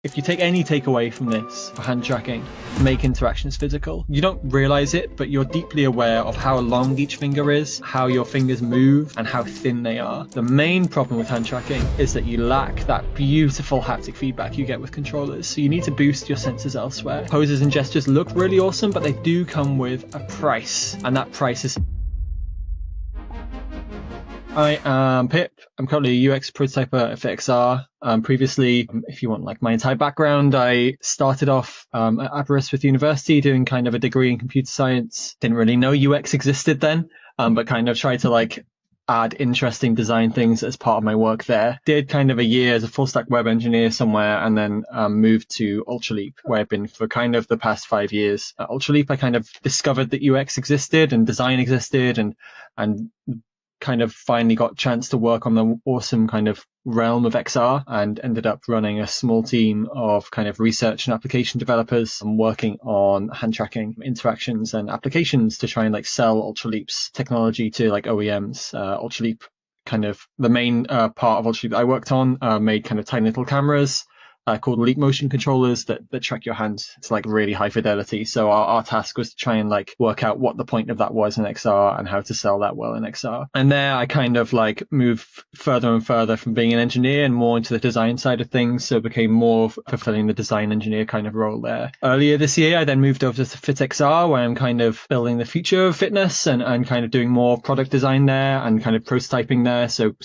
If you take any takeaway from this for hand tracking, make interactions physical. You don't realize it, but you're deeply aware of how long each finger is, how your fingers move, and how thin they are. The main problem with hand tracking is that you lack that beautiful haptic feedback you get with controllers, so you need to boost your senses elsewhere. Poses and gestures look really awesome, but they do come with a price, and that price is... I am Pip. I'm currently a UX prototyper at XR. Previously, if you want like my entire background, I started off at Aberystwyth University doing kind of a degree in computer science. Didn't really know UX existed then, but kind of tried to like add interesting design things as part of my work there. Did kind of a year as a full stack web engineer somewhere, and then moved to Ultraleap, where I've been for kind of the past 5 years. At Ultraleap, I kind of discovered that UX existed and design existed, and kind of finally got a chance to work on the awesome kind of realm of XR, and ended up running a small team of kind of research and application developers and working on hand tracking interactions and applications to try and like sell Ultraleap's technology to like OEMs. Ultraleap, kind of the main part of Ultraleap I worked on, made kind of tiny little cameras called Locomotion controllers that track your hands. It's like really high fidelity. So our task was to try and like work out what the point of that was in XR and how to sell that well in XR. And there I kind of like moved further and further from being an engineer and more into the design side of things. So became more fulfilling the design engineer kind of role there. Earlier this year, I then moved over to FitXR, where I'm kind of building the future of fitness and kind of doing more product design there and kind of prototyping there. So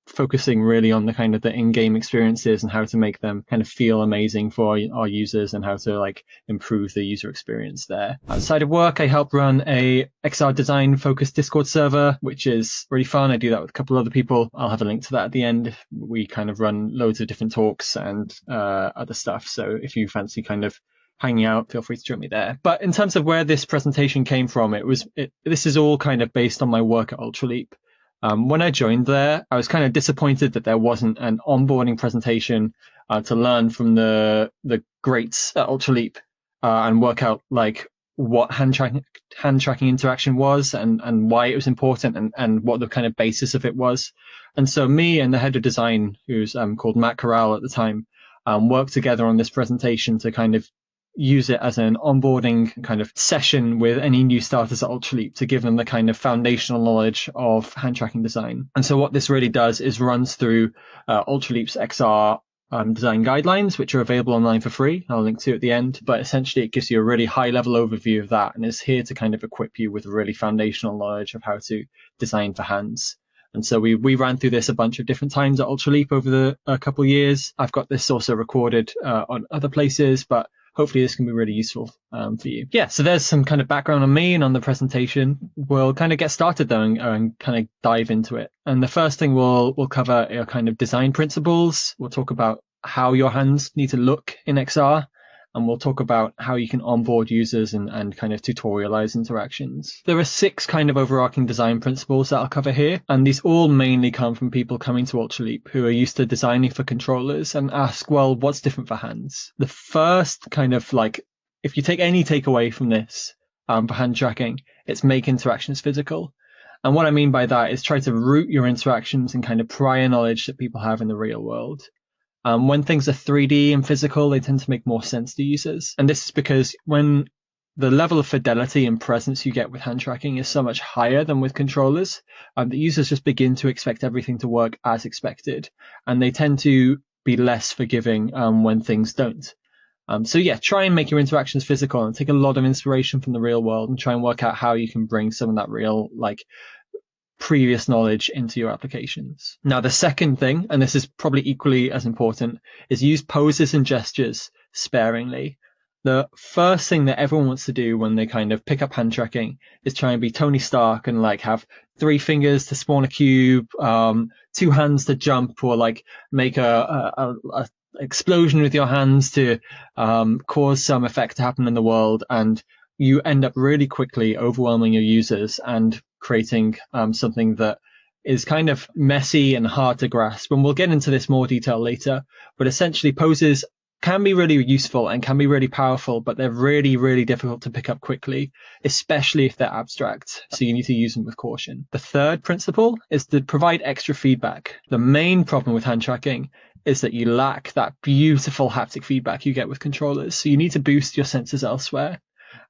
focusing really on the kind of the in-game experiences and how to make them kind of feel amazing for our users and how to like improve the user experience there. Outside of work, I help run a XR design focused Discord server, which is really fun. I do that with a couple of other people. I'll have a link to that at the end. We kind of run loads of different talks and other stuff. So if you fancy kind of hanging out, feel free to join me there. But in terms of where this presentation came from, this is all kind of based on my work at Ultraleap. When I joined there, I was kind of disappointed that there wasn't an onboarding presentation to learn from the greats at Ultraleap and work out like what hand tracking interaction was and why it was important and what the kind of basis of it was. And so me and the head of design, who's called Matt Corral at the time, worked together on this presentation to kind of use it as an onboarding kind of session with any new starters at Ultraleap to give them the kind of foundational knowledge of hand tracking design. And so what this really does is runs through Ultraleap's XR design guidelines, which are available online for free. I'll link to at the end. But essentially, it gives you a really high level overview of that and is here to kind of equip you with really foundational knowledge of how to design for hands. And so we ran through this a bunch of different times at Ultraleap over a couple of years. I've got this also recorded on other places, but hopefully this can be really useful for you. Yeah, so there's some kind of background on me and on the presentation. We'll kind of get started though and kind of dive into it. And the first thing we'll cover are kind of design principles. We'll talk about how your hands need to look in XR. And we'll talk about how you can onboard users and kind of tutorialize interactions. There are 6 kind of overarching design principles that I'll cover here. And these all mainly come from people coming to Ultraleap who are used to designing for controllers and ask, well, what's different for hands? The first kind of like, if you take any takeaway from this for hand tracking, it's make interactions physical. And what I mean by that is try to root your interactions in kind of prior knowledge that people have in the real world. When things are 3D and physical, they tend to make more sense to users. And this is because when the level of fidelity and presence you get with hand tracking is so much higher than with controllers, the users just begin to expect everything to work as expected. And they tend to be less forgiving when things don't. So yeah, try and make your interactions physical and take a lot of inspiration from the real world and try and work out how you can bring some of that real, like, previous knowledge into your applications. Now, the second thing, and this is probably equally as important, is use poses and gestures sparingly. The first thing that everyone wants to do when they kind of pick up hand tracking is try and be Tony Stark and like have 3 fingers to spawn a cube, 2 hands to jump, or like make a explosion with your hands to cause some effect to happen in the world. And you end up really quickly overwhelming your users and creating something that is kind of messy and hard to grasp. And we'll get into this more detail later, but essentially poses can be really useful and can be really powerful, but they're really, really difficult to pick up quickly, especially if they're abstract. So you need to use them with caution. The third principle is to provide extra feedback. The main problem with hand tracking is that you lack that beautiful haptic feedback you get with controllers. So you need to boost your senses elsewhere.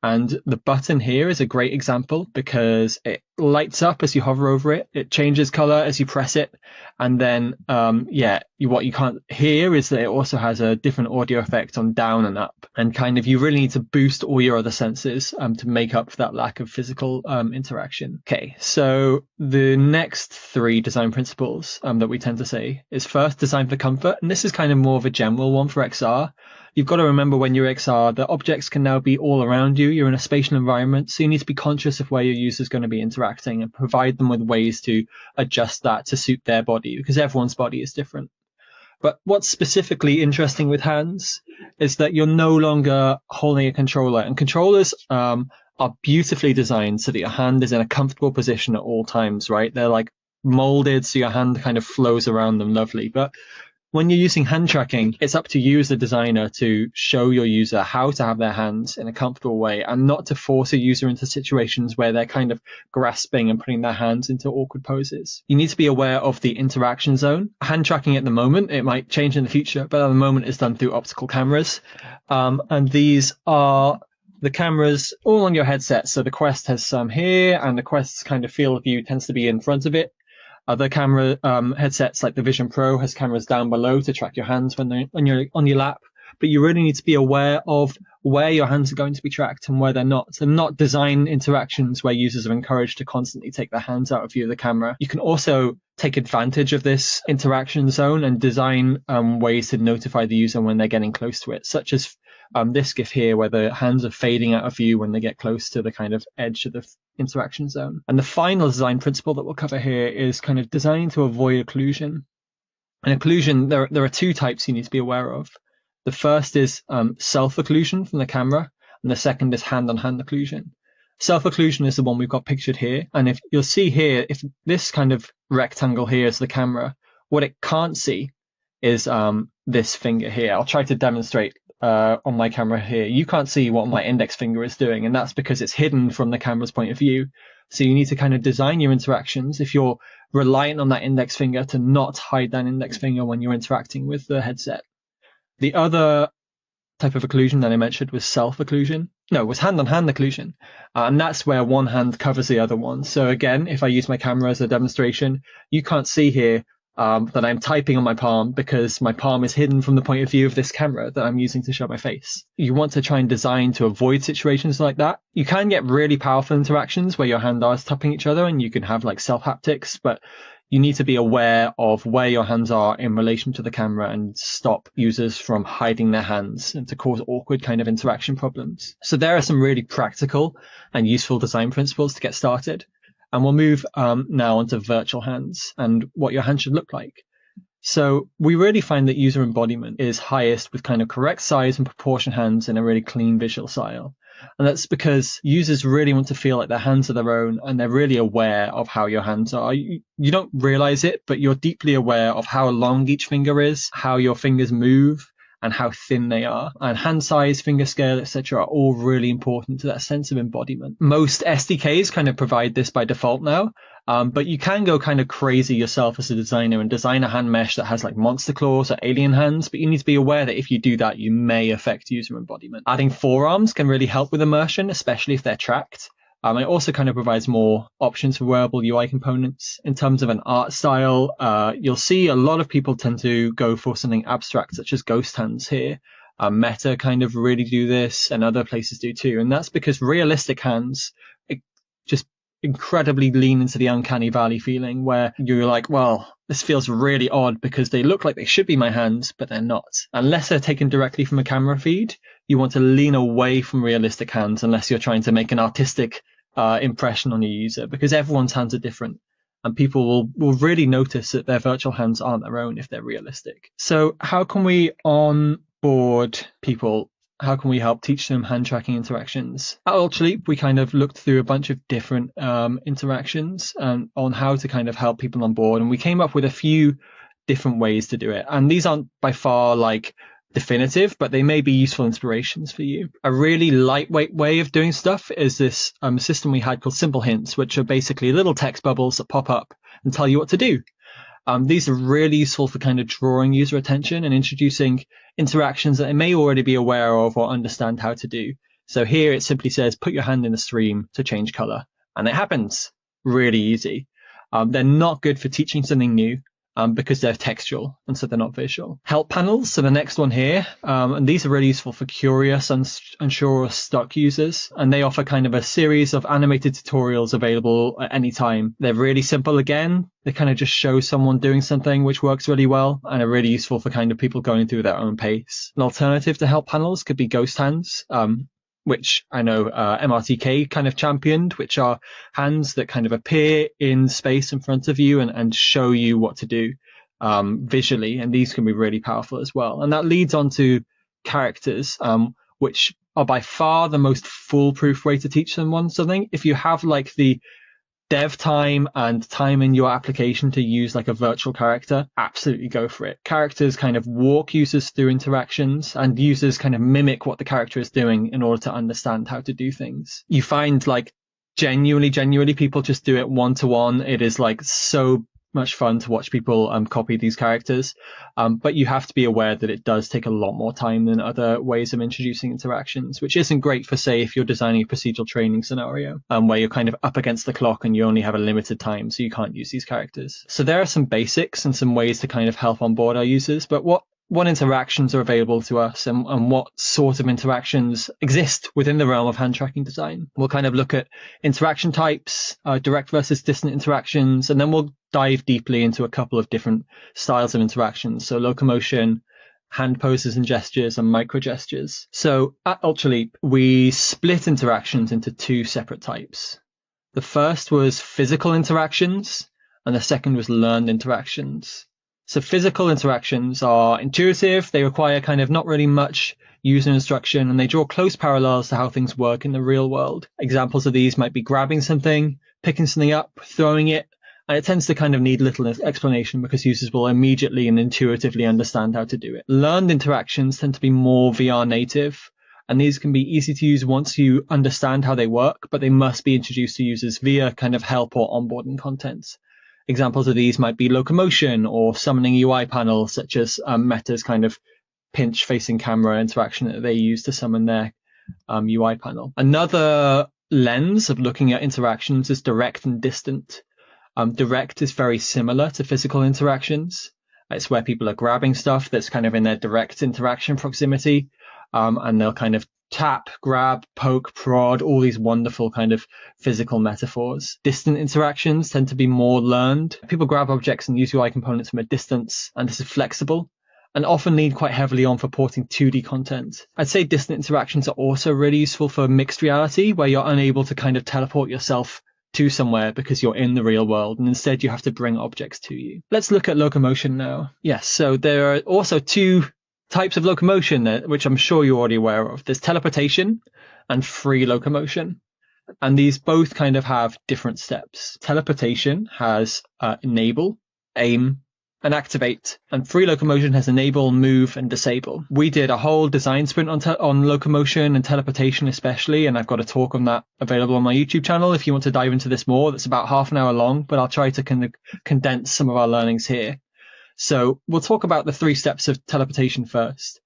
And the button here is a great example because it lights up as you hover over it. It changes color as you press it. And then, what you can't hear is that it also has a different audio effect on down and up. And kind of, you really need to boost all your other senses to make up for that lack of physical interaction. Okay, so the next 3 design principles that we tend to say is first, design for comfort. And this is kind of more of a general one for XR. You've got to remember when you're XR, the objects can now be all around you. You're in a spatial environment, so you need to be conscious of where your user is going to be interacting and provide them with ways to adjust that to suit their body, because everyone's body is different. But what's specifically interesting with hands is that you're no longer holding a controller, and controllers are beautifully designed so that your hand is in a comfortable position at all times, right? They're like molded so your hand kind of flows around them lovely. But when you're using hand tracking, it's up to you as the designer to show your user how to have their hands in a comfortable way and not to force a user into situations where they're kind of grasping and putting their hands into awkward poses. You need to be aware of the interaction zone. Hand tracking at the moment, it might change in the future, but at the moment it's done through optical cameras. And these are the cameras all on your headset. So the Quest has some here, and the Quest's kind of field of view tends to be in front of it. Other camera headsets like the Vision Pro has cameras down below to track your hands when you're on your lap. But you really need to be aware of where your hands are going to be tracked and where they're not, and not design interactions where users are encouraged to constantly take their hands out of view of the camera. You can also take advantage of this interaction zone and design ways to notify the user when they're getting close to it, such as this GIF here where the hands are fading out of view when they get close to the kind of edge of the interaction zone. And the final design principle that we'll cover here is kind of designing to avoid occlusion. And occlusion, there are 2 types you need to be aware of. The first is self-occlusion from the camera, and the second is hand-on-hand occlusion. Self-occlusion is the one we've got pictured here. And if you'll see here, if this kind of rectangle here is the camera, what it can't see is this finger here. I'll try to demonstrate on my camera here. You can't see what my index finger is doing, and that's because it's hidden from the camera's point of view. So you need to kind of design your interactions if you're reliant on that index finger to not hide that index finger when you're interacting with the headset. The other type of occlusion that I mentioned was was hand-on-hand occlusion. And that's where one hand covers the other one. So again, if I use my camera as a demonstration, you can't see here that I'm typing on my palm because my palm is hidden from the point of view of this camera that I'm using to show my face. You want to try and design to avoid situations like that. You can get really powerful interactions where your hands are tapping each other and you can have like self-haptics, but you need to be aware of where your hands are in relation to the camera and stop users from hiding their hands and to cause awkward kind of interaction problems. So there are some really practical and useful design principles to get started. And we'll move now onto virtual hands and what your hand should look like. So we really find that user embodiment is highest with kind of correct size and proportion hands in a really clean visual style. And that's because users really want to feel like their hands are their own and they're really aware of how your hands are. You don't realize it, but you're deeply aware of how long each finger is, how your fingers move, and how thin they are. And hand size, finger scale, etc. are all really important to that sense of embodiment. Most SDKs kind of provide this by default now, but you can go kind of crazy yourself as a designer and design a hand mesh that has like monster claws or alien hands, but you need to be aware that if you do that, you may affect user embodiment. Adding forearms can really help with immersion, especially if they're tracked. It also kind of provides more options for wearable UI components. In terms of an art style, you'll see a lot of people tend to go for something abstract, such as ghost hands here. Meta kind of really do this, and other places do too. And that's because realistic hands just incredibly lean into the uncanny valley feeling, where you're like, well, this feels really odd because they look like they should be my hands, but they're not. Unless they're taken directly from a camera feed, you want to lean away from realistic hands unless you're trying to make an artistic impression on your user, because everyone's hands are different and people will really notice that their virtual hands aren't their own if they're realistic. So how can we onboard people? How can we help teach them hand tracking interactions? At Ultraleap, we kind of looked through a bunch of different interactions on how to kind of help people on board, and we came up with a few different ways to do it. And these aren't by far like definitive, but they may be useful inspirations for you. A really lightweight way of doing stuff is this system we had called Simple Hints, which are basically little text bubbles that pop up and tell you what to do. These are really useful for kind of drawing user attention and introducing interactions that they may already be aware of or understand how to do. So here it simply says, put your hand in the stream to change color. And it happens. Really easy. They're not good for teaching something new. Because they're textual and so they're not visual. Help panels, so the next one here, and these are really useful for curious, unsure, or stuck users, and they offer kind of a series of animated tutorials available at any time. They're really simple again. They kind of just show someone doing something which works really well and are really useful for kind of people going through their own pace. An alternative to help panels could be ghost hands, which I know MRTK kind of championed, which are hands that kind of appear in space in front of you and show you what to do visually. And these can be really powerful as well. And that leads on to characters, which are by far the most foolproof way to teach someone something. If you have like the dev time and time in your application to use like a virtual character, absolutely go for it. Characters kind of walk users through interactions and users kind of mimic what the character is doing in order to understand how to do things. You find like genuinely people just do it one-to-one. It is like so much fun to watch people copy these characters. But you have to be aware that it does take a lot more time than other ways of introducing interactions, which isn't great for, say, if you're designing a procedural training scenario where you're kind of up against the clock and you only have a limited time, so you can't use these characters. So there are some basics and some ways to kind of help onboard our users, but what interactions are available to us and what sort of interactions exist within the realm of hand tracking design. We'll kind of look at interaction types, direct versus distant interactions, and then we'll dive deeply into a couple of different styles of interactions. So locomotion, hand poses and gestures, and micro gestures. So at Ultraleap, we split interactions into two separate types. The first was physical interactions, and the second was learned interactions. So physical interactions are intuitive. They require kind of not really much user instruction, and they draw close parallels to how things work in the real world. Examples of these might be grabbing something, picking something up, throwing it, and it tends to kind of need little explanation because users will immediately and intuitively understand how to do it. Learned interactions tend to be more VR native, and these can be easy to use once you understand how they work, but they must be introduced to users via kind of help or onboarding content. Examples of these might be Locomotion or summoning UI panel, such as Meta's kind of pinch facing camera interaction that they use to summon their UI panel. Another lens of looking at interactions is direct and distant. Direct is very similar to physical interactions. It's where people are grabbing stuff that's kind of in their direct interaction proximity, and they'll kind of tap, grab, poke, prod, all these wonderful kind of physical metaphors. Distant interactions tend to be more learned. People grab objects and use UI components from a distance, and this is flexible and often lean quite heavily on for porting 2D content. I'd say distant interactions are also really useful for mixed reality, where you're unable to kind of teleport yourself to somewhere because you're in the real world, and instead you have to bring objects to you. Let's look at locomotion now. Yes, so there are also two types of locomotion, which I'm sure you're already aware of. There's teleportation and free locomotion. And these both kind of have different steps. Teleportation has enable, aim, and activate. And free locomotion has enable, move, and disable. We did a whole design sprint on locomotion and teleportation especially, and I've got a talk on that available on my YouTube channel if you want to dive into this more. That's about half an hour long, but I'll try to kind of condense some of our learnings here. So we'll talk about the 3 steps of teleportation first.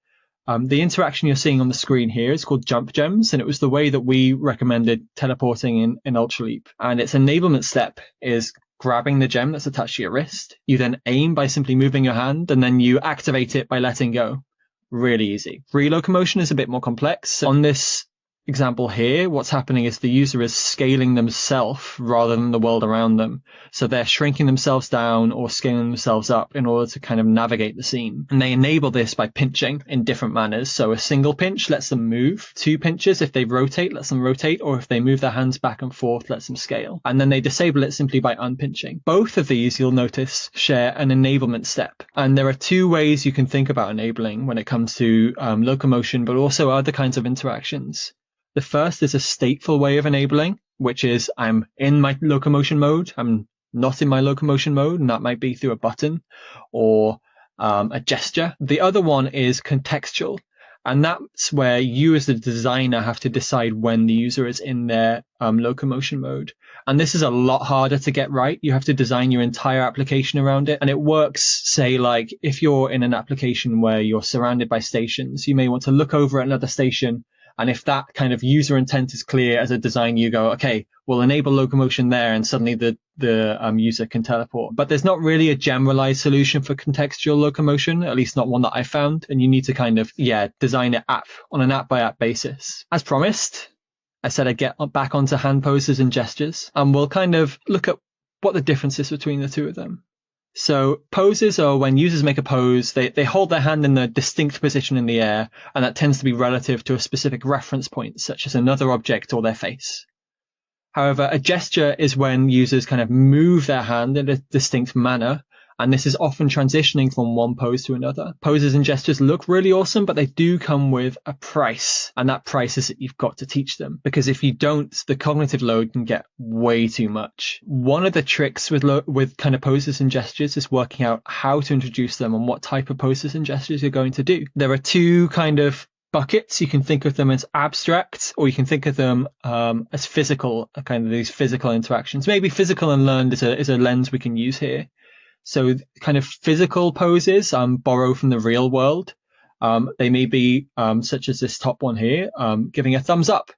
The interaction you're seeing on the screen here is called jump gems, and it was the way that we recommended teleporting in Ultraleap. And its enablement step is grabbing the gem that's attached to your wrist. You then aim by simply moving your hand, and then you activate it by letting go. Really easy. Free locomotion is a bit more complex. On this example here, what's happening is the user is scaling themselves rather than the world around them. So they're shrinking themselves down or scaling themselves up in order to kind of navigate the scene. And they enable this by pinching in different manners. So a single pinch lets them move. 2 pinches, if they rotate, lets them rotate. Or if they move their hands back and forth, lets them scale. And then they disable it simply by unpinching. Both of these, you'll notice, share an enablement step. And there are 2 ways you can think about enabling when it comes to locomotion, but also other kinds of interactions. The first is a stateful way of enabling, which is I'm in my locomotion mode, I'm not in my locomotion mode, and that might be through a button or a gesture. The other one is contextual, And that's where you as the designer have to decide when the user is in their locomotion mode. And this is a lot harder to get right. You have to design your entire application around it. And it works, say, like if you're in an application where you're surrounded by stations, you may want to look over at another station. And if that kind of user intent is clear as a design, you go, okay, we'll enable locomotion there, and suddenly the user can teleport. But there's not really a generalized solution for contextual locomotion, at least not one that I found. And you need to kind of, design it on an app by app basis. As promised, I said I'd get back onto hand poses and gestures, and we'll kind of look at what the difference is between the two of them. So poses are when users make a pose, they hold their hand in a distinct position in the air, and that tends to be relative to a specific reference point, such as another object or their face. However, a gesture is when users kind of move their hand in a distinct manner, and this is often transitioning from one pose to another. Poses and gestures look really awesome, but they do come with a price, and that price is that you've got to teach them, because if you don't, the cognitive load can get way too much. One of the tricks with kind of poses and gestures is working out how to introduce them and what type of poses and gestures you're going to do. There are two kind of buckets. You can think of them as abstract, or you can think of them as physical, kind of these physical interactions. Maybe physical and learned is a lens we can use here. So kind of physical poses borrow from the real world. They may be such as this top one here, giving a thumbs up.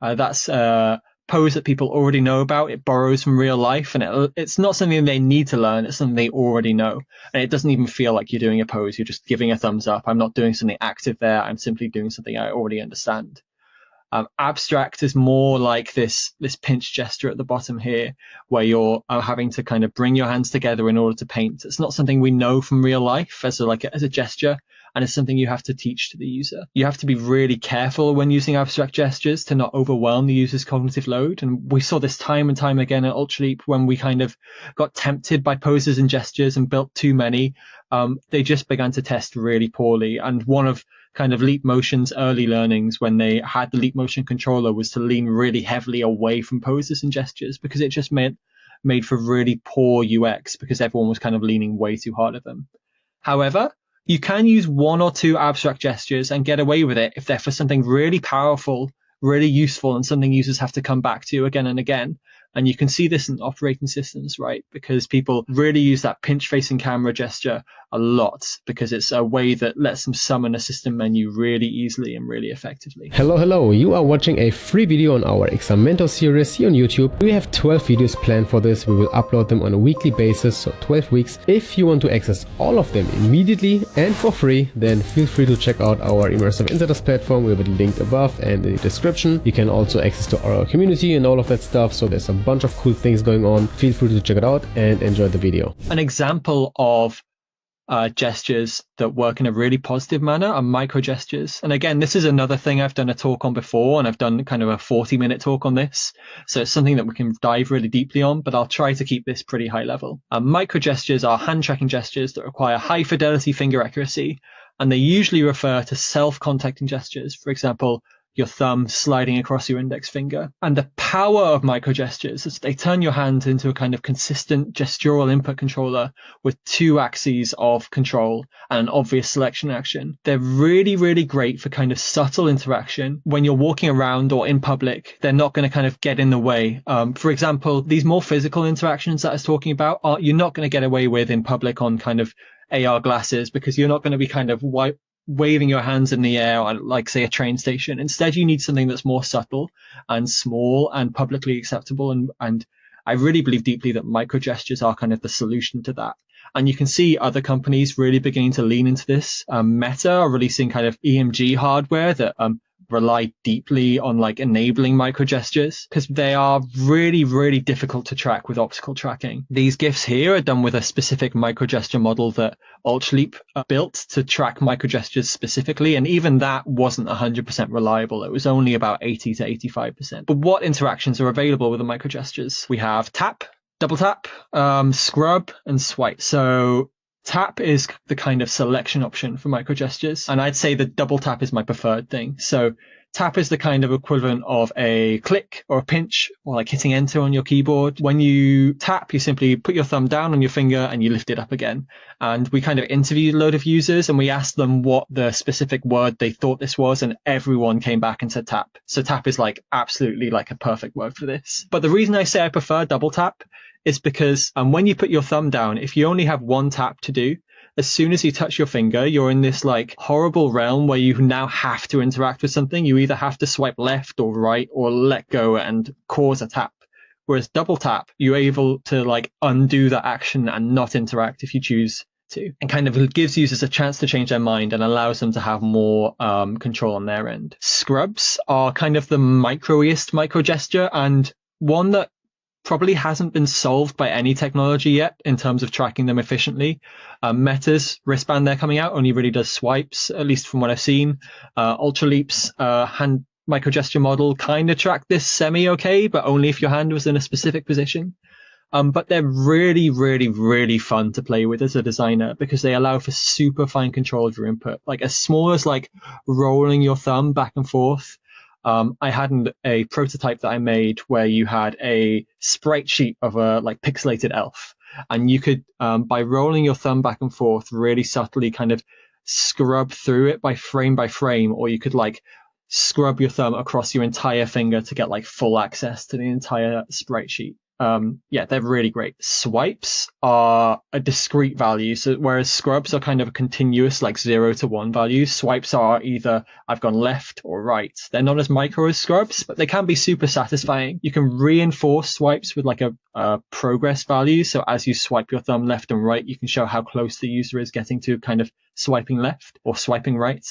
That's a pose that people already know about. It borrows from real life, and it's not something they need to learn. It's something they already know. And it doesn't even feel like you're doing a pose. You're just giving a thumbs up. I'm not doing something active there. I'm simply doing something I already understand. Abstract is more like this pinch gesture at the bottom here, where you're having to kind of bring your hands together in order to paint. It's not something we know from real life as a gesture, and it's something you have to teach to the user. You have to be really careful when using abstract gestures to not overwhelm the user's cognitive load. And we saw this time and time again at Ultraleap when we kind of got tempted by poses and gestures and built too many. They just began to test really poorly. And one of kind of Leap Motion's early learnings when they had the Leap Motion controller was to lean really heavily away from poses and gestures, because it just made for really poor UX, because everyone was kind of leaning way too hard at them. However, you can use one or two abstract gestures and get away with it if they're for something really powerful, really useful, and something users have to come back to again and again. And you can see this in operating systems, right? Because people really use that pinch facing camera gesture a lot, because it's a way that lets them summon a system menu really easily and really effectively. Hello, you are watching a free video on our Examento series here on YouTube. We have 12 videos planned for this. We will upload them on a weekly basis, so 12 weeks. If you want to access all of them immediately and for free, then feel free to check out our Immersive Insiders platform. We have it linked above and in the description. You can also access to our community and all of that stuff, so there's a bunch of cool things going on. Feel free to check it out and enjoy the video. An example of gestures that work in a really positive manner are micro gestures. And again, this is another thing I've done a talk on before, and I've done kind of a 40-minute talk on this. So it's something that we can dive really deeply on, but I'll try to keep this pretty high level. Micro gestures are hand tracking gestures that require high fidelity finger accuracy, and they usually refer to self-contacting gestures. For example, your thumb sliding across your index finger. And the power of micro gestures is they turn your hand into a kind of consistent gestural input controller with two axes of control and an obvious selection action. They're really, really great for kind of subtle interaction. When you're walking around or in public, they're not going to kind of get in the way. For example, these more physical interactions that I was talking about, you're not going to get away with in public on kind of AR glasses, because you're not going to be kind of waving your hands in the air on, like, say, a train station. Instead, you need something that's more subtle and small and publicly acceptable. And I really believe deeply that micro gestures are kind of the solution to that. And you can see other companies really beginning to lean into this. Meta are releasing kind of EMG hardware that rely deeply on like enabling micro gestures, because they are really, really difficult to track with optical tracking. These GIFs here are done with a specific micro gesture model that Ultraleap built to track micro gestures specifically, and even that wasn't 100% reliable. It was only about 80 to 85%. But what interactions are available with the micro gestures? We have tap, double tap, scrub, and swipe. So tap is the kind of selection option for micro gestures, and I'd say the double tap is my preferred thing. So Tap is the kind of equivalent of a click or a pinch or like hitting enter on your keyboard. When you tap, you simply put your thumb down on your finger and you lift it up again. And we kind of interviewed a load of users and we asked them what the specific word they thought this was, and everyone came back and said tap. So tap is like absolutely like a perfect word for this. But the reason I say I prefer double tap is because when you put your thumb down, if you only have one tap to do, as soon as you touch your finger, you're in this like horrible realm where you now have to interact with something. You either have to swipe left or right or let go and cause a tap. Whereas double tap, you're able to like undo that action and not interact if you choose to, and kind of gives users a chance to change their mind and allows them to have more control on their end. Scrubs are kind of the micro gesture, and one that probably hasn't been solved by any technology yet in terms of tracking them efficiently. Meta's wristband they're coming out only really does swipes, at least from what I've seen. Ultraleap's hand microgesture model kind of tracked this semi-okay, but only if your hand was in a specific position. But they're really, really, really fun to play with as a designer because they allow for super fine control of your input. Like as small as like rolling your thumb back and forth. I had a prototype that I made where you had a sprite sheet of a like pixelated elf, and you could, by rolling your thumb back and forth, really subtly kind of scrub through it by frame, or you could like scrub your thumb across your entire finger to get like full access to the entire sprite sheet. Yeah, they're really great. Swipes are a discrete value. So whereas scrubs are kind of a continuous like 0 to 1 value, swipes are either I've gone left or right. They're not as micro as scrubs, but they can be super satisfying. You can reinforce swipes with like a progress value. So as you swipe your thumb left and right, you can show how close the user is getting to kind of swiping left or swiping right.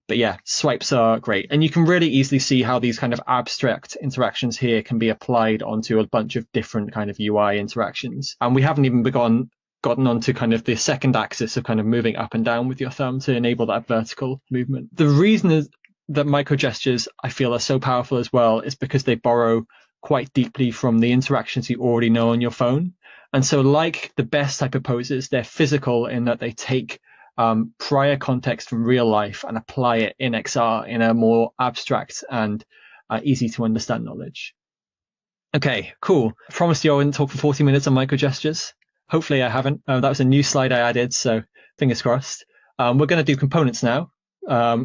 But yeah, swipes are great. And you can really easily see how these kind of abstract interactions here can be applied onto a bunch of different kind of UI interactions. And we haven't even gotten onto kind of the second axis of kind of moving up and down with your thumb to enable that vertical movement. The reason is that microgestures, I feel, are so powerful as well is because they borrow quite deeply from the interactions you already know on your phone. And so like the best type of poses, they're physical in that they take prior context from real life and apply it in XR in a more abstract and easy to understand knowledge. Okay, cool. I promised you I wouldn't talk for 40 minutes on microgestures. Hopefully I haven't. That was a new slide I added, so fingers crossed. We're going to do components now.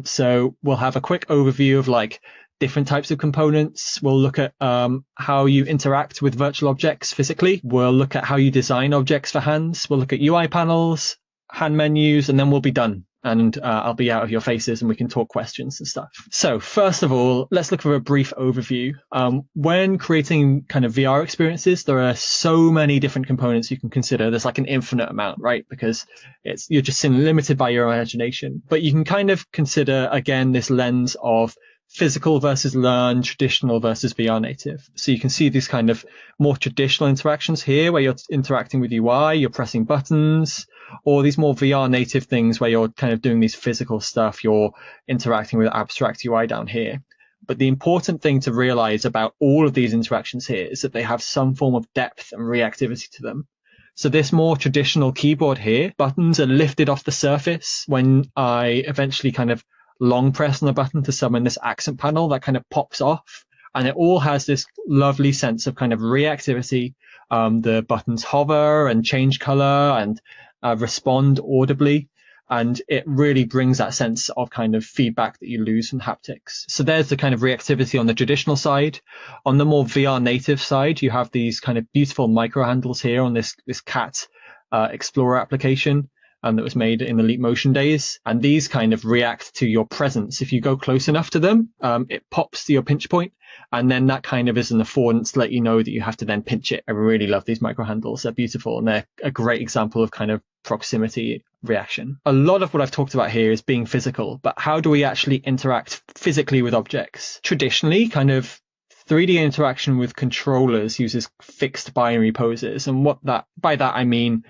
So we'll have a quick overview of like different types of components. We'll look at how you interact with virtual objects physically. We'll look at how you design objects for hands. We'll look at UI panels, hand menus, and then we'll be done. And I'll be out of your faces and we can talk questions and stuff. So first of all, let's look for a brief overview. When creating kind of VR experiences, there are so many different components you can consider. There's like an infinite amount, right? Because you're just limited by your imagination. But you can kind of consider, again, this lens of physical versus learn, traditional versus VR native. So you can see these kind of more traditional interactions here where you're interacting with UI, you're pressing buttons, or these more VR native things where you're kind of doing these physical stuff, you're interacting with abstract UI down here. But the important thing to realize about all of these interactions here is that they have some form of depth and reactivity to them. So this more traditional keyboard here, buttons are lifted off the surface. When I eventually kind of long press on the button to summon this accent panel, that kind of pops off, and it all has this lovely sense of kind of reactivity. The buttons hover and change color and respond audibly, and it really brings that sense of kind of feedback that you lose from haptics. So there's the kind of reactivity on the traditional side. On the more VR native side, you have these kind of beautiful micro handles here on this cat Explorer application that was made in the Locomotion days. And these kind of react to your presence. If you go close enough to them, it pops to your pinch point. And then that kind of is an affordance to let you know that you have to then pinch it. I really love these micro handles. They're beautiful. And they're a great example of kind of proximity reaction. A lot of what I've talked about here is being physical, but how do we actually interact physically with objects? Traditionally, kind of 3D interaction with controllers uses fixed binary poses. And by that, I mean,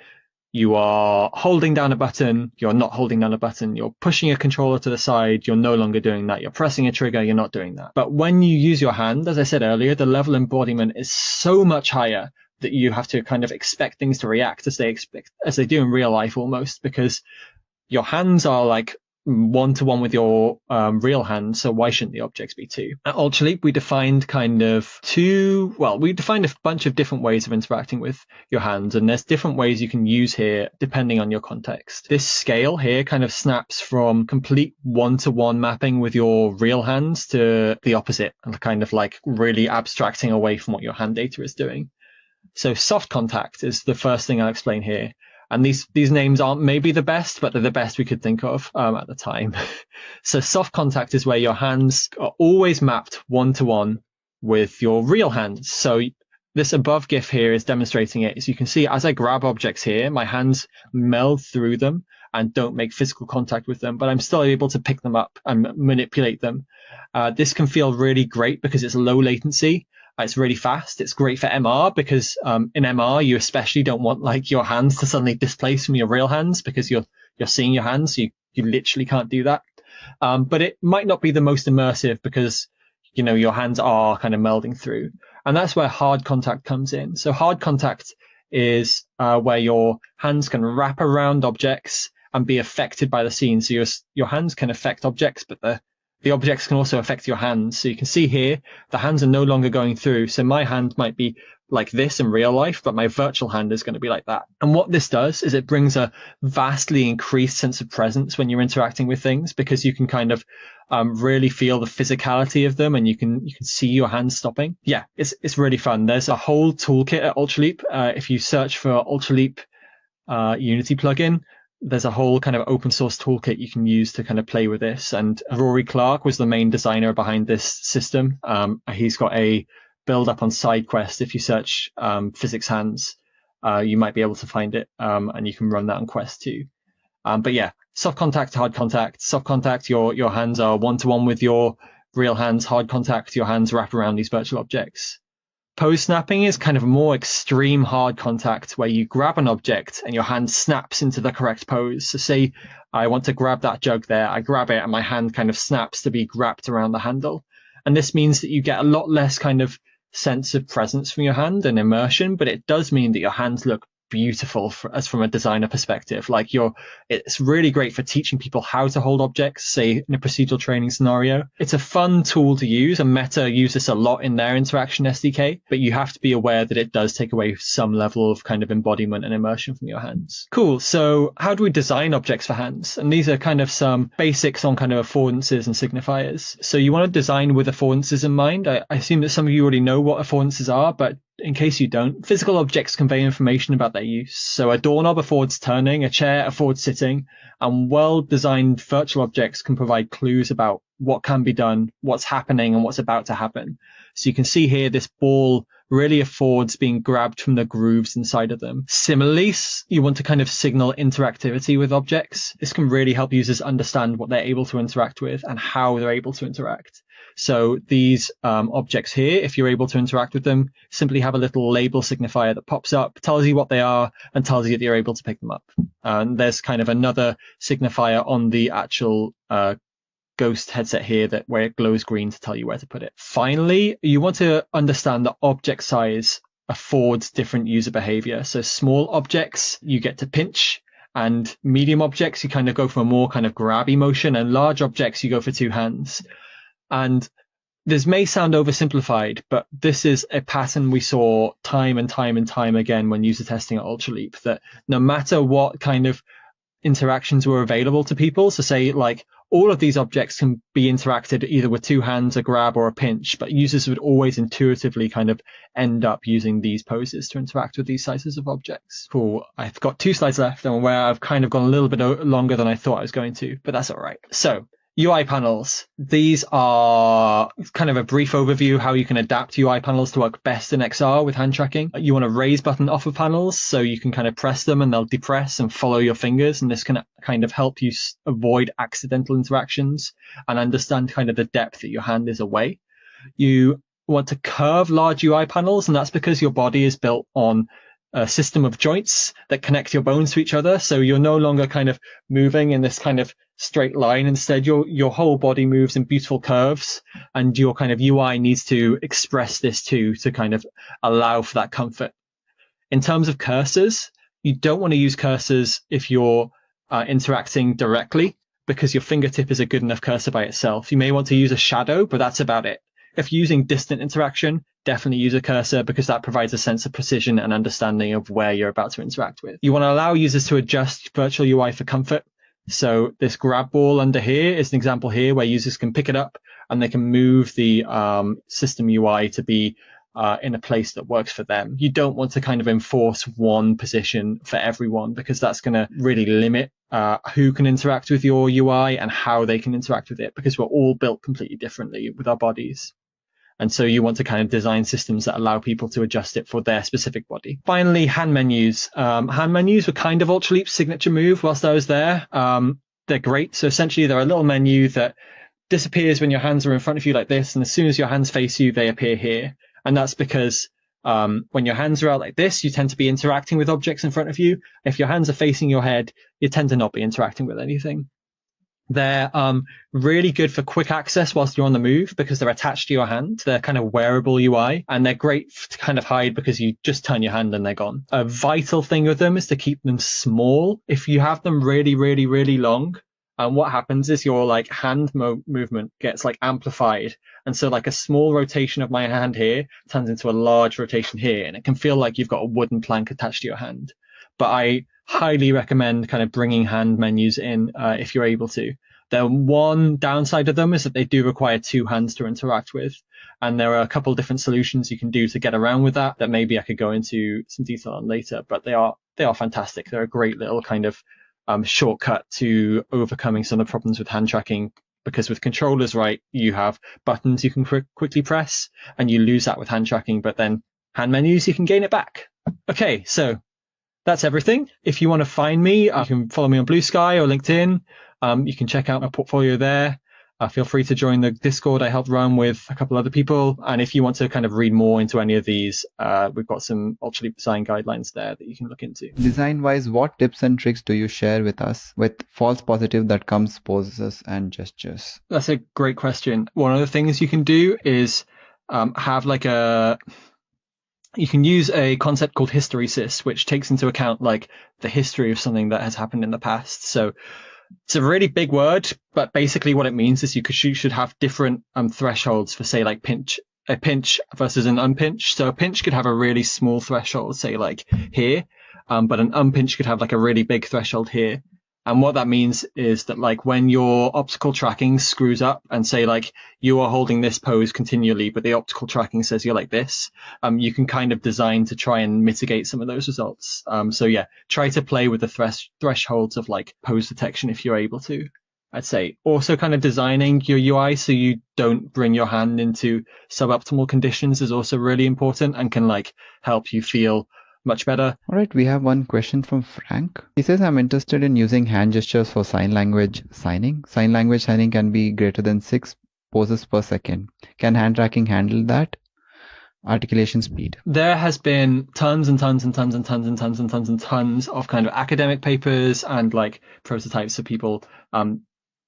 you are holding down a button, you're not holding down a button, you're pushing a controller to the side, you're no longer doing that, you're pressing a trigger, you're not doing that. But when you use your hand, as I said earlier, the level embodiment is so much higher that you have to kind of expect things to react as they do in real life almost, because your hands are like one-to-one with your real hand, so why shouldn't the objects be too? At Ultraleap, we defined we defined a bunch of different ways of interacting with your hands, and there's different ways you can use here depending on your context. This scale here kind of snaps from complete one-to-one mapping with your real hands to the opposite, and kind of like really abstracting away from what your hand data is doing. So soft contact is the first thing I'll explain here. And these names aren't maybe the best, but they're the best we could think of at the time. So soft contact is where your hands are always mapped one-to-one with your real hands. So this above GIF here is demonstrating it. As you can see, as I grab objects here, my hands meld through them and don't make physical contact with them, but I'm still able to pick them up and manipulate them. This can feel really great because it's low latency. It's really fast. It's great for MR because in MR you especially don't want like your hands to suddenly displace from your real hands because you're seeing your hands. So you literally can't do that. But it might not be the most immersive because your hands are kind of melding through, and that's where hard contact comes in. So hard contact is where your hands can wrap around objects and be affected by the scene. So your hands can affect objects, but the objects can also affect your hands. So you can see here, the hands are no longer going through. So my hand might be like this in real life, but my virtual hand is going to be like that. And what this does is it brings a vastly increased sense of presence when you're interacting with things, because you can kind of really feel the physicality of them, and you can see your hands stopping. Yeah, it's really fun. There's a whole toolkit at Ultraleap. If you search for Ultraleap Unity plugin, there's a whole kind of open source toolkit you can use to kind of play with this. And Rory Clark was the main designer behind this system. He's got a build up on SideQuest. If you search physics hands, you might be able to find it, and you can run that on Quest too. But yeah, soft contact, hard contact. Soft contact, your hands are one-to-one with your real hands. Hard contact, your hands wrap around these virtual objects. Pose snapping is kind of a more extreme hard contact where you grab an object and your hand snaps into the correct pose. So say I want to grab that jug there, I grab it and my hand kind of snaps to be wrapped around the handle. And this means that you get a lot less kind of sense of presence from your hand and immersion, but it does mean that your hands look beautiful as from a designer perspective. Like it's really great for teaching people how to hold objects, say in a procedural training scenario. It's a fun tool to use, and Meta use this a lot in their interaction SDK, but you have to be aware that it does take away some level of kind of embodiment and immersion from your hands. Cool. So how do we design objects for hands? And these are kind of some basics on kind of affordances and signifiers. So you want to design with affordances in mind. I assume that some of you already know what affordances are, but in case you don't, physical objects convey information about their use. So a doorknob affords turning, a chair affords sitting, and well-designed virtual objects can provide clues about what can be done, what's happening, and what's about to happen. So you can see here, this ball really affords being grabbed from the grooves inside of them. Similarly, you want to kind of signal interactivity with objects. This can really help users understand what they're able to interact with and how they're able to interact. So these objects here, if you're able to interact with them, simply have a little label signifier that pops up, tells you what they are, and tells you that you're able to pick them up. And there's kind of another signifier on the actual Ghost headset here where it glows green to tell you where to put it. Finally, you want to understand that object size affords different user behavior. So small objects, you get to pinch, and medium objects, you kind of go for a more kind of grabby motion, and large objects, you go for two hands. And this may sound oversimplified, but this is a pattern we saw time and time and time again when user testing at Ultraleap, that no matter what kind of interactions were available to people, so say like all of these objects can be interacted either with two hands, a grab, or a pinch, but users would always intuitively kind of end up using these poses to interact with these sizes of objects. Cool. I've got 2 slides left, and where I've kind of gone a little bit longer than I thought I was going to, but that's all right. So UI panels. These are kind of a brief overview how you can adapt UI panels to work best in XR with hand tracking. You want to raise button off of panels so you can kind of press them and they'll depress and follow your fingers. And this can kind of help you avoid accidental interactions and understand kind of the depth that your hand is away. You want to curve large UI panels, and that's because your body is built on a system of joints that connect your bones to each other. So you're no longer kind of moving in this kind of straight line. Instead, your whole body moves in beautiful curves, and your kind of UI needs to express this too, to kind of allow for that comfort. In terms of cursors, you don't want to use cursors if you're interacting directly, because your fingertip is a good enough cursor by itself. You may want to use a shadow, but that's about it. If you're using distant interaction, definitely use a cursor because that provides a sense of precision and understanding of where you're about to interact with. You want to allow users to adjust virtual UI for comfort. So this grab ball under here is an example here where users can pick it up and they can move the system UI to be in a place that works for them. You don't want to kind of enforce one position for everyone because that's going to really limit who can interact with your UI and how they can interact with it, because we're all built completely differently with our bodies. And so you want to kind of design systems that allow people to adjust it for their specific body. Finally, hand menus. Hand menus were kind of Ultraleap's signature move whilst I was there. They're great. So essentially, they're a little menu that disappears when your hands are in front of you like this. And as soon as your hands face you, they appear here. And that's because when your hands are out like this, you tend to be interacting with objects in front of you. If your hands are facing your head, you tend to not be interacting with anything. They're really good for quick access whilst you're on the move because they're attached to your hand. They're kind of wearable UI, and they're great to kind of hide because you just turn your hand and they're gone. A vital thing with them is to keep them small. If you have them really, really, really long, what happens is your like hand movement gets like amplified. And so like a small rotation of my hand here turns into a large rotation here, and it can feel like you've got a wooden plank attached to your hand. But I highly recommend kind of bringing hand menus in if you're able to. The one downside of them is that they do require two hands to interact with. And there are a couple of different solutions you can do to get around with that maybe I could go into some detail on later, but they are fantastic. They're a great little kind of shortcut to overcoming some of the problems with hand tracking, because with controllers, right, you have buttons you can quickly press and you lose that with hand tracking, but then hand menus, you can gain it back. Okay, so that's everything. If you want to find me, you can follow me on Blue Sky or LinkedIn. You can check out my portfolio there. Feel free to join the Discord I helped run with a couple other people. And if you want to kind of read more into any of these, we've got some Ultraleap design guidelines there that you can look into. Design-wise, what tips and tricks do you share with us with false positive that comes poses and gestures? That's a great question. One of the things you can do is have like you can use a concept called hysteresis, which takes into account like the history of something that has happened in the past. So it's a really big word, but basically what it means is you should have different thresholds for, say, like a pinch versus an unpinch. So a pinch could have a really small threshold, say like here, but an unpinch could have like a really big threshold here. And what that means is that like when your optical tracking screws up and say like you are holding this pose continually, but the optical tracking says you're like this, you can kind of design to try and mitigate some of those results. So yeah, try to play with the thresholds of like pose detection if you're able to. I'd say also kind of designing your UI so you don't bring your hand into suboptimal conditions is also really important and can like help you feel much better. All right, we have one question from Frank. He says, I'm interested in using hand gestures for sign language signing. Sign language signing can be greater than 6 poses per second. Can hand tracking handle that? Articulation speed. There has been tons and tons and tons and tons and tons and tons and tons of kind of academic papers and like prototypes of people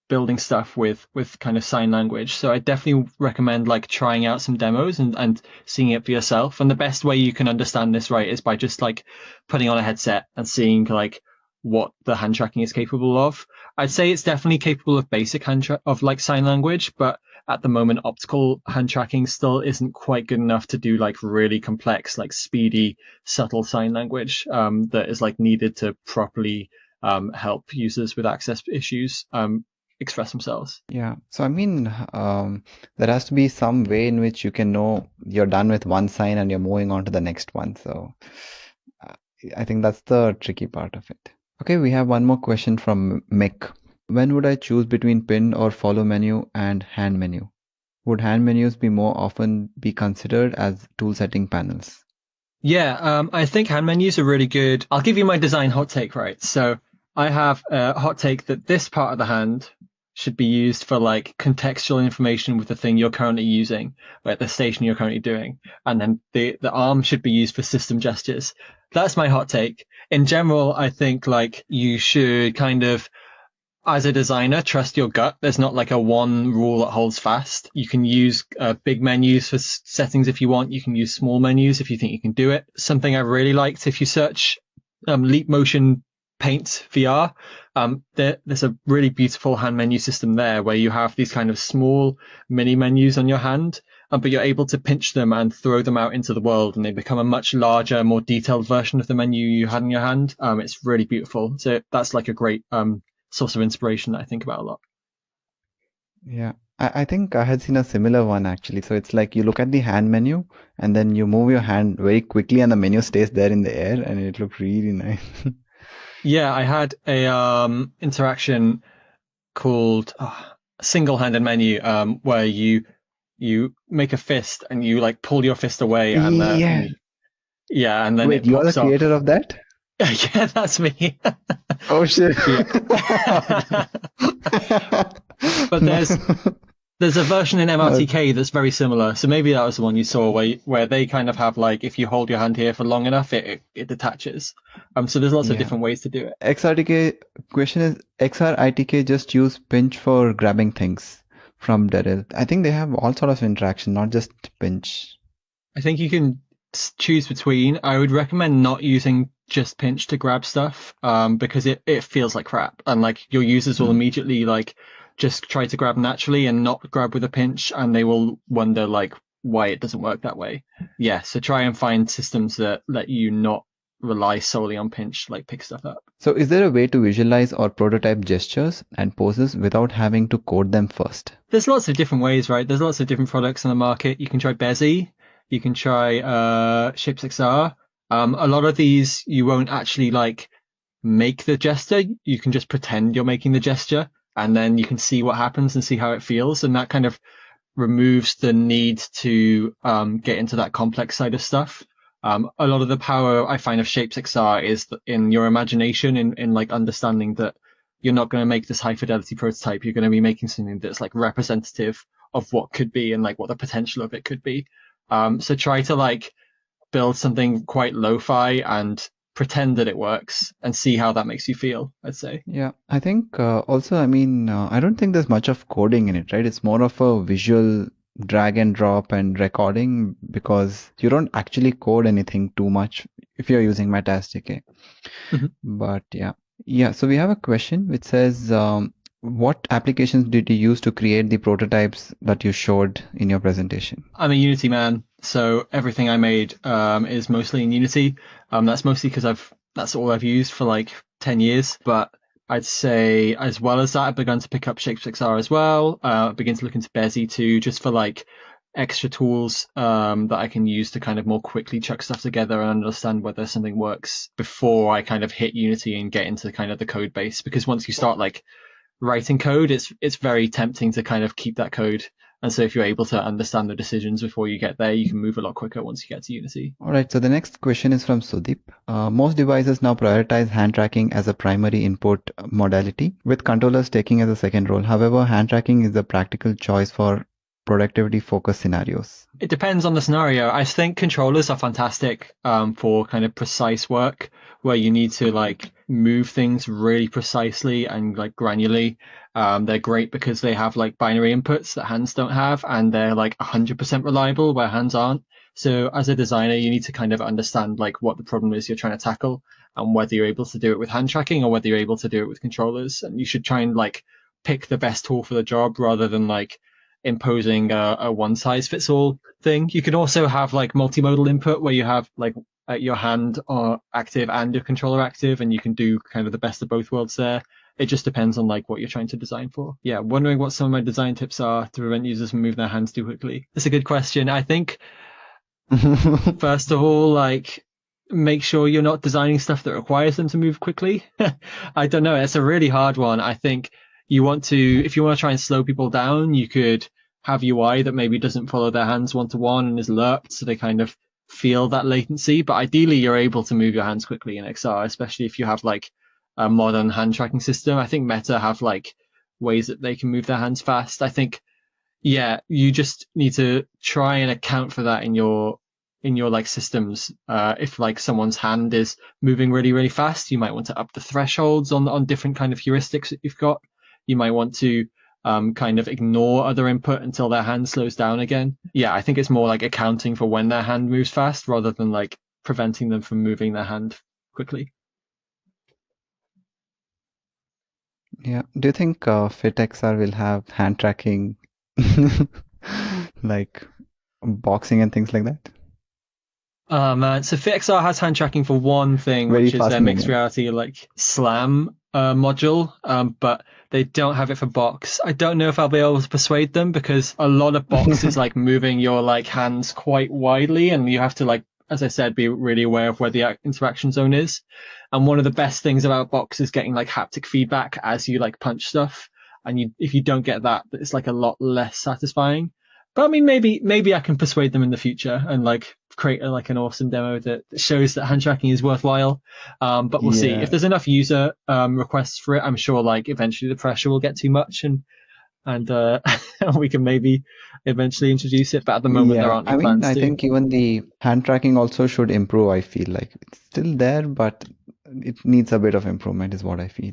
building stuff with kind of sign language. So I definitely recommend like trying out some demos and seeing it for yourself. And the best way you can understand this, right, is by just like putting on a headset and seeing like what the hand tracking is capable of. I'd say it's definitely capable of basic of like sign language, but at the moment, optical hand tracking still isn't quite good enough to do like really complex, like speedy, subtle sign language that is like needed to properly help users with access issues express themselves. Yeah, so I mean, there has to be some way in which you can know you're done with one sign and you're moving on to the next one. So I think that's the tricky part of it. Okay, we have one more question from Mick. When would I choose between pin or follow menu and hand menu? Would hand menus be more often be considered as tool setting panels? Yeah, I think hand menus are really good. I'll give you my design hot take, right? So I have a hot take that this part of the hand should be used for like contextual information with the thing you're currently using, like the station you're currently doing. And then the arm should be used for system gestures. That's my hot take. In general, I think like you should kind of, as a designer, trust your gut. There's not like a one rule that holds fast. You can use big menus for settings if you want. You can use small menus if you think you can do it. Something I really liked, if you search Leap Motion Paint VR. There's a really beautiful hand menu system there where you have these kind of small mini menus on your hand, but you're able to pinch them and throw them out into the world, and they become a much larger, more detailed version of the menu you had in your hand. It's really beautiful. So that's like a great source of inspiration that I think about a lot. Yeah, I think I had seen a similar one actually. So it's like you look at the hand menu and then you move your hand very quickly and the menu stays there in the air and it looked really nice. Yeah, I had a interaction called single-handed menu, where you make a fist and you like pull your fist away, and Yeah. yeah, and then Wait, it you are the pops up. creator of that? Yeah, that's me. Oh shit. Yeah. But No. there's a version in Uh, MRTK that's very similar. So maybe that was the one you saw where they kind of have like, if you hold your hand here for long enough, it detaches. So there's lots of yeah. different ways to do it. XRTK question is XRITK just use pinch for grabbing things from Daryl. I think they have all sort of interaction, not just pinch. I think you can choose between. I would recommend not using just pinch to grab stuff, because it feels like crap, and like your users will Hmm. immediately like just try to grab naturally and not grab with a pinch, and they will wonder like why it doesn't work that way. Yeah, so try and find systems that let you not rely solely on pinch, like pick stuff up. So is there a way to visualize or prototype gestures and poses without having to code them first? There's lots of different ways, right? There's lots of different products on the market. You can try Bezier, you can try Shapes XR. A lot of these you won't actually like make the gesture. You can just pretend you're making the gesture, and then you can see what happens and see how it feels, and that kind of removes the need to get into that complex side of stuff. A lot of the power I find of Shapes XR is in your imagination, in like understanding that you're not going to make this high fidelity prototype. You're going to be making something that's like representative of what could be and like what the potential of it could be. So try to like build something quite lo-fi and pretend that it works and see how that makes you feel, I'd say. Yeah, I think also, I mean, I don't think there's much of coding in it, right? It's more of a visual drag and drop and recording because you don't actually code anything too much if you're using Metastic. Mhm. But yeah. Yeah, so we have a question which says, what applications did you use to create the prototypes that you showed in your presentation? I'm a Unity man, so everything I made is mostly in Unity. That's mostly because that's all I've used for like 10 years. But I'd say as well as that, I've begun to pick up Shapes XR as well. I begin to look into Bezier too, just for like extra tools that I can use to kind of more quickly chuck stuff together and understand whether something works before I kind of hit Unity and get into kind of the code base. Because once you start like writing code, it's very tempting to kind of keep that code. And so if you're able to understand the decisions before you get there, you can move a lot quicker once you get to Unity. All right, so the next question is from Sudeep. Most devices now prioritize hand tracking as a primary input modality, with controllers taking as a second role. However, hand tracking is the practical choice for productivity focused scenarios. It depends on the scenario. I think controllers are fantastic for kind of precise work where you need to like move things really precisely and like granularly. They're great because they have like binary inputs that hands don't have, and they're like 100% reliable where hands aren't. So as a designer, you need to kind of understand like what the problem is you're trying to tackle, and whether you're able to do it with hand tracking or whether you're able to do it with controllers. And you should try and like pick the best tool for the job rather than like imposing a one size fits all thing. You can also have like multimodal input where you have like your hand active and your controller active, and you can do kind of the best of both worlds there. It just depends on like what you're trying to design for. Yeah, wondering what some of my design tips are to prevent users from moving their hands too quickly. That's a good question. I think first of all, like make sure you're not designing stuff that requires them to move quickly. I don't know. It's a really hard one. I think if you want to try and slow people down, you could have UI that maybe doesn't follow their hands one to one and is lerped, so they kind of feel that latency. But ideally, you're able to move your hands quickly in XR, especially if you have like a modern hand tracking system. I think Meta have like ways that they can move their hands fast. I think, yeah, you just need to try and account for that in your like systems. If like someone's hand is moving really, really fast, you might want to up the thresholds on different kind of heuristics that you've got. You might want to kind of ignore other input until their hand slows down again. Yeah, I think it's more like accounting for when their hand moves fast rather than like preventing them from moving their hand quickly. Yeah. Do you think FitXR will have hand tracking like boxing and things like that? So FitXR has hand tracking for one thing, Very which is fast their mixed movement. reality like SLAM module, but they don't have it for box. I don't know if I'll be able to persuade them because a lot of box is like moving your like hands quite widely, and you have to like, as I said, be really aware of where the interaction zone is. And one of the best things about box is getting like haptic feedback as you like punch stuff. And if you don't get that, it's like a lot less satisfying. But I mean, maybe I can persuade them in the future and like create like an awesome demo that shows that hand tracking is worthwhile. But we'll see if Yeah. there's enough user requests for it. I'm sure like eventually the pressure will get too much and we can maybe eventually introduce it. But at the moment there Yeah. aren't I any mean, plans I to. think even the hand tracking also should improve, I feel like. It's still there, but it needs a bit of improvement, is what I feel.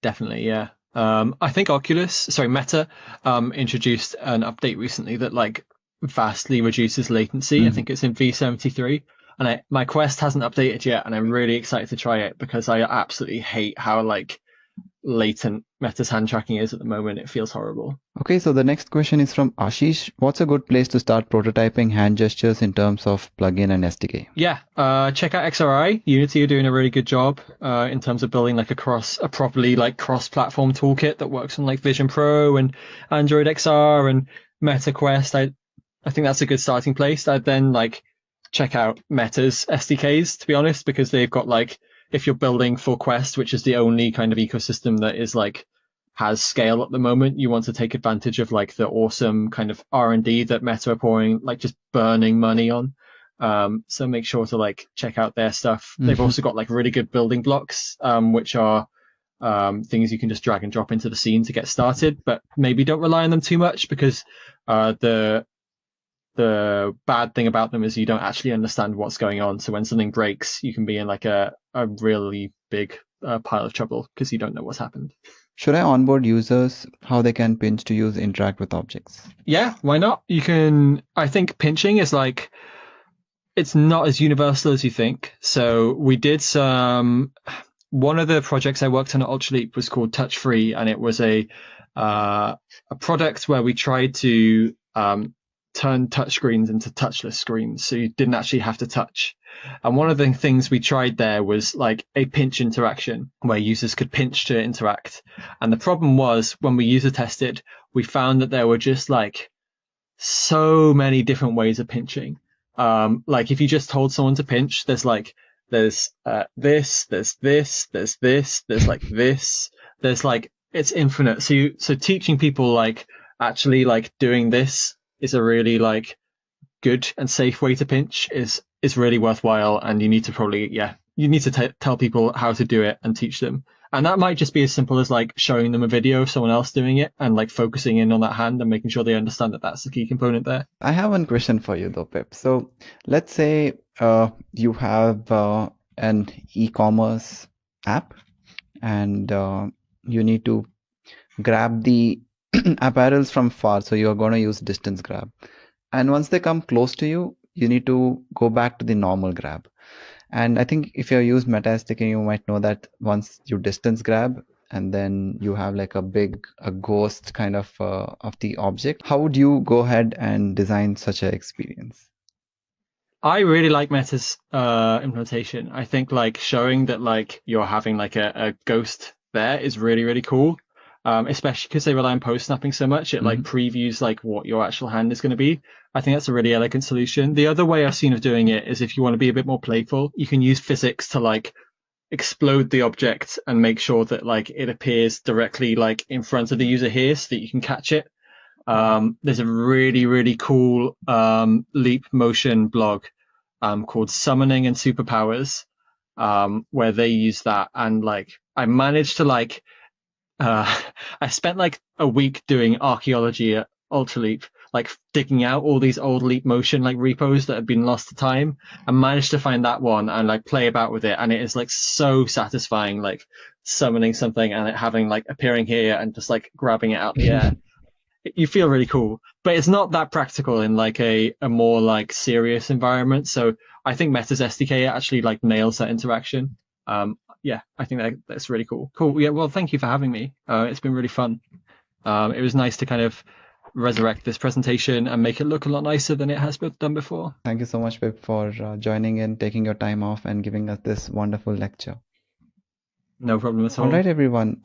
Definitely, yeah. I think Meta, introduced an update recently that like vastly reduces latency. I Mhm. think it's in V73, and my Quest hasn't updated yet, and I'm really excited to try it because I absolutely hate how like latent Meta's hand tracking is at the moment. It feels horrible. Okay, so the next question is from Ashish. What's a good place to start prototyping hand gestures in terms of plugin and SDK? Yeah, check out XRI. Unity are doing a really good job in terms of building like a properly like cross-platform toolkit that works on like Vision Pro and Android XR and Meta Quest. I think that's a good starting place. I'd then like check out Meta's SDKs to be honest, because they've got like if you're building for Quest, which is the only kind of ecosystem that is like has scale at the moment, you want to take advantage of like the awesome kind of R&D that Meta are pouring, like just burning money on. So make sure to like check out their stuff. They've Mhm. also got like really good building blocks, which are things you can just drag and drop into the scene to get started, but maybe don't rely on them too much because the bad thing about them is you don't actually understand what's going on. So when something breaks, you can be in like a really big pile of trouble because you don't know what's happened. Should I onboard users how they can pinch to use interact with objects? Yeah, why not? You can. I think pinching is like it's not as universal as you think. So we did some. One of the projects I worked on at Ultraleap was called Touch Free, and it was a product where we tried to turn touchscreens into touchless screens, so you didn't actually have to touch. And one of the things we tried there was like a pinch interaction where users could pinch to interact. And the problem was when we user tested, we found that there were just like so many different ways of pinching. Like if you just told someone to pinch, there's this, there's like this, there's like it's infinite. So teaching people like actually like doing this is a really like good and safe way to pinch is really worthwhile, and you need to probably you need to tell people how to do it and teach them. And that might just be as simple as like showing them a video of someone else doing it and like focusing in on that hand and making sure they understand that that's the key component there. I have one question for you though, Pip. So let's say you have an e-commerce app and you need to grab the apparels from far. So you're going to use distance grab. And once they come close to you, you need to go back to the normal grab. And I think if you use metasticking, you might know that once you distance grab and then you have like a ghost kind of the object, how would you go ahead and design such an experience? I really like Meta's implementation. I think like showing that like you're having like a ghost there is really really cool. Especially because they rely on post snapping so much, it like Mhm. previews like what your actual hand is going to be. I think that's a really elegant solution. The other way I've seen of doing it is if you want to be a bit more playful, you can use physics to like explode the object and make sure that like it appears directly like in front of the user here so that you can catch it. There's a really, really cool Leap Motion blog called Summoning and Superpowers, where they use that. And like, I managed to like, uh, I spent like a week doing archaeology at Ultraleap, like digging out all these old Leap Motion like repos that had been lost to time, and managed to find that one and like play about with it. And it is like so satisfying, like summoning something and it having like appearing here and just like grabbing it out the air. You feel really cool, but it's not that practical in like a more like serious environment. So I think Meta's SDK actually like nails that interaction. yeah, I think that's really cool. Cool. Yeah. Well, thank you for having me. It's been really fun. It was nice to kind of resurrect this presentation and make it look a lot nicer than it has been done before. Thank you so much, Pip, for joining in, taking your time off, and giving us this wonderful lecture. No problem at All all. right, everyone.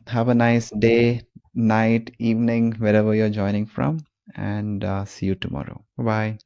Have a nice day, night, evening, wherever you're joining from, and see you tomorrow. Bye.